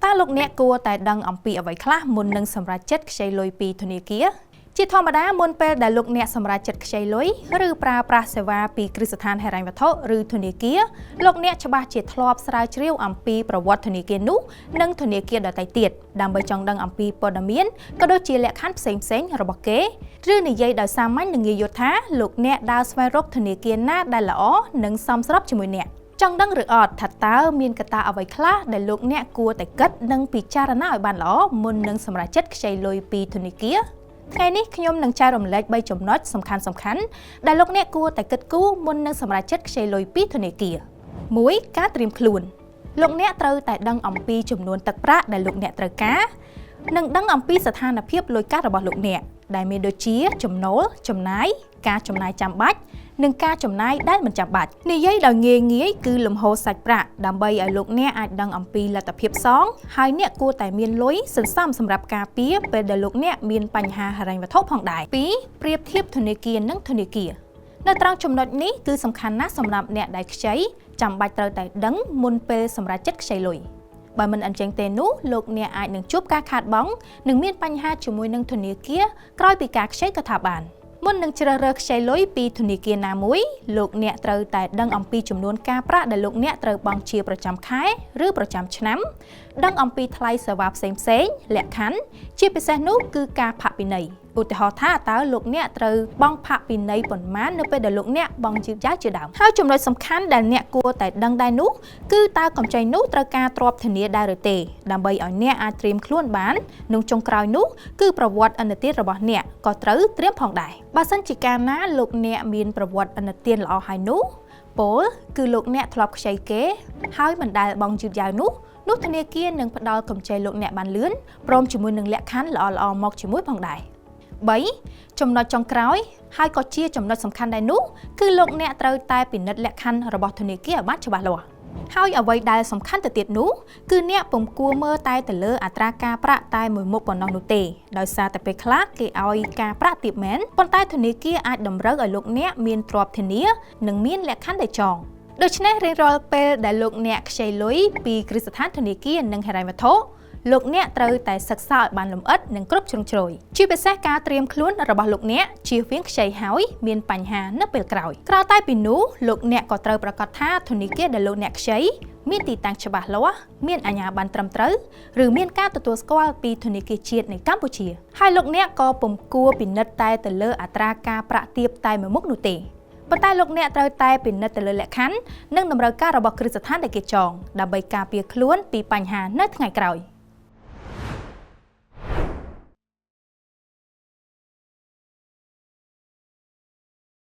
តាលោកអ្នកគួរតែដឹងអំពីអ្វីខ្លះមុននឹងសម្រេចចិត្តខ្ចីលុយពីធនាគារជាធម្មតាមុនពេលដែលលោកអ្នកសម្រេចចិត្តខ្ចីលុយឬប្រើប្រាស់សេវាពីគ្រឹះស្ថានហិរញ្ញវត្ថុឬធនាគារលោកអ្នកច្បាស់ជាធ្លាប់ស្រាវជ្រាវអំពីប្រវត្តិធនាគារនោះនិងធនាគារដទៃទៀតដើម្បីចង់ដឹងអំពីព័ត៌មានក៏ដូចជាលក្ខខណ្ឌផ្សេងៗរបស់គេឬនិយាយដោយសាមញ្ញនឹងងាយយល់ថាលោកអ្នកដើរស្វែងរកធនាគារណាដែលល្អនិងសមស្របជាមួយអ្នកចង់ដឹងឬអត់ថាតើមានកត្តាអ្វីខ្លះដែលលោកអ្នកគួរតែគិតនិងពិចារណាឲ្យបានល្អមុននឹងសម្រេចចិត្តខ្ចីលុយពីធនាគារថ្ងៃនេះខ្ញុំនឹងចែករំលែក3ចំណុចសំខាន់ៗដែលលោកអ្នកគួរតែគិតគូរមុននឹងសម្រេចចិត្តខ្ចីលុយពីធនាគារ 1. ការត្រៀមខ្លួនលោកអ្នកត្រូវតែដឹងអំពីចំនួនទឹកប្រាក់ដែលលោកអ្នកត្រូវការនិងដឹងអំពីស្ថានភាពលុយកាក់របស់លោកអ្នកដែលមានដូចជាចំណូលចំណាយការចំណាយចាំបាច់និងការចំណាយដែលមិនចាំបាច់និយាយដោយងាយៗគឺលំហូរសាច់ប្រាក់ដើម្បីឲ្យលោកអ្នកអាចដឹងអំពីលទ្ធភាពសងហើយអ្នកគួរតែមានលុយសន្សំសម្រាប់ការពារពេលដែលលោកអ្នកមានបញ្ហាហិរញ្ញវត្ថុផងដែរ 2. ប្រៀបធៀបធនាគារនិងធនាគារនៅត្រង់ចំណុចនេះគឺសំខាន់ណាស់សម្រាប់អ្នកដែលខ្ចីចាំបាច់ត្រូវតែដឹងមុនពេលសម្រេចចិត្តខ្ចីលុយបើមិនអញ្ចឹងទេនោះលោកអ្នកអាចនឹងជួបការខាតបង់និងមានបញ្ហាជាមួយនឹងធនាគារក្រោយពីការខ្ចីក៏ថាបានមុននឹងជ្រើសរើសខ្ចីលុយពីធនាគារណាមួយលោកអ្នកត្រូវតែដឹងអំពីចំនួនការប្រាក់ដែលលោកអ្នកត្រូវបង់ជាប្រចាំខែឬប្រចាំឆ្នាំដឹងអំពីថ្លៃសេវាផ្សេងៗលក្ខខណ្ឌជាពិសេសនោះគឺការផាកពិន័យឧទាហរណ៍ថាតើលោកអ្នកត្រូវបង់ផាកពិន័យប៉ុន្មាននៅពេលដែលលោកអ្នកបង់យឺតយ៉ាវជាដើមហើយចំណុចសំខាន់ដែលអ្នកគួរតែដឹងដែរនោះគឺតើកម្ចីនោះត្រូវការទ្រព្យធានាដែរឬទេដើម្បីឲ្យអ្នកអាចត្រៀមខ្លួនបាននិងចុងក្រោយនោះគឺប្រវត្តិឥណទានរបស់អ្នកក៏ត្រូវត្រៀមផងដែរបើសិនជាកាលណាលោកអ្នកមានប្រវត្តិឥណទានល្អហើយនោះពោលគឺលោកអ្នកធ្លាប់ខ្ចីគេហើយមិនដែលបង់យឺតយ៉ាវនោះធនាគារនឹងផ្ដល់កម្ចីលោកអ្នកបានលឿនព្រមជាមួយនឹងលក្ខខណ្ឌល្អៗមកជាមួយផងដែរ 3. ចំណុចចុងក្រោយហើយក៏ជាចំណុចសំខាន់ដែរនោះគឺលោកអ្នកត្រូវតែពិនិត្យលក្ខខណ្ឌរបស់ធនាគារឲ្យបានច្បាស់លាស់ហើយអ្វីដែលសំខាន់ទៅទៀតនោះគឺអ្នកពុំគួរមើលតែទៅលើអត្រាការប្រាក់តែមួយមុខប៉ុណ្ណោះនោះទេដោយសារតែពេលខ្លះគេឲ្យការប្រាក់ទាបមែនប៉ុន្តែធនាគារអាចតម្រូវឲ្យលោកអ្នកមានទ្រព្យធានានិងមានលក្ខខណ្ឌដែលចងដូច្នេះរៀងរាល់ពេលដែលលោកអ្នកខ្ចីលុយពីគ្រឹះស្ថានធនាគារនិងហិរញ្ញវត្ថុលោកអ្នកត្រូវតែសិក្សាឲ្យបានលម្អិតនិងគ្រប់ជ្រុងជ្រោយជាពិសេសការត្រៀមខ្លួនរបស់លោកអ្នកជៀសវាងខ្ចីហើយមានបញ្ហានៅពេលក្រោយក្រៅតែពីនោះលោកអ្នកក៏ត្រូវប្រាកដថាធនាគារដែលលោកអ្នកខ្ចីមានទីតាំងច្បាស់លាស់មានអាជ្ញាប័ណ្ណត្រឹមត្រូវឬមានការទទួលស្គាល់ពីធនាគារជាតិនៃកម្ពុជាហើយលោកអ្នកក៏ពុំគួរពិនិត្យតែទៅលើអត្រាការប្រាក់ទាបតែមួយមុខនោះទេប៉ុន្តែលោកអ្នកត្រូវតែពិនិត្យទៅលើលក្ខខណ្ឌនិងតម្រូវការរបស់គ្រឹះស្ថានដែលគេចងដើម្បីការពារខ្លួនពីបញ្ហានៅថ្ងៃក្រោយ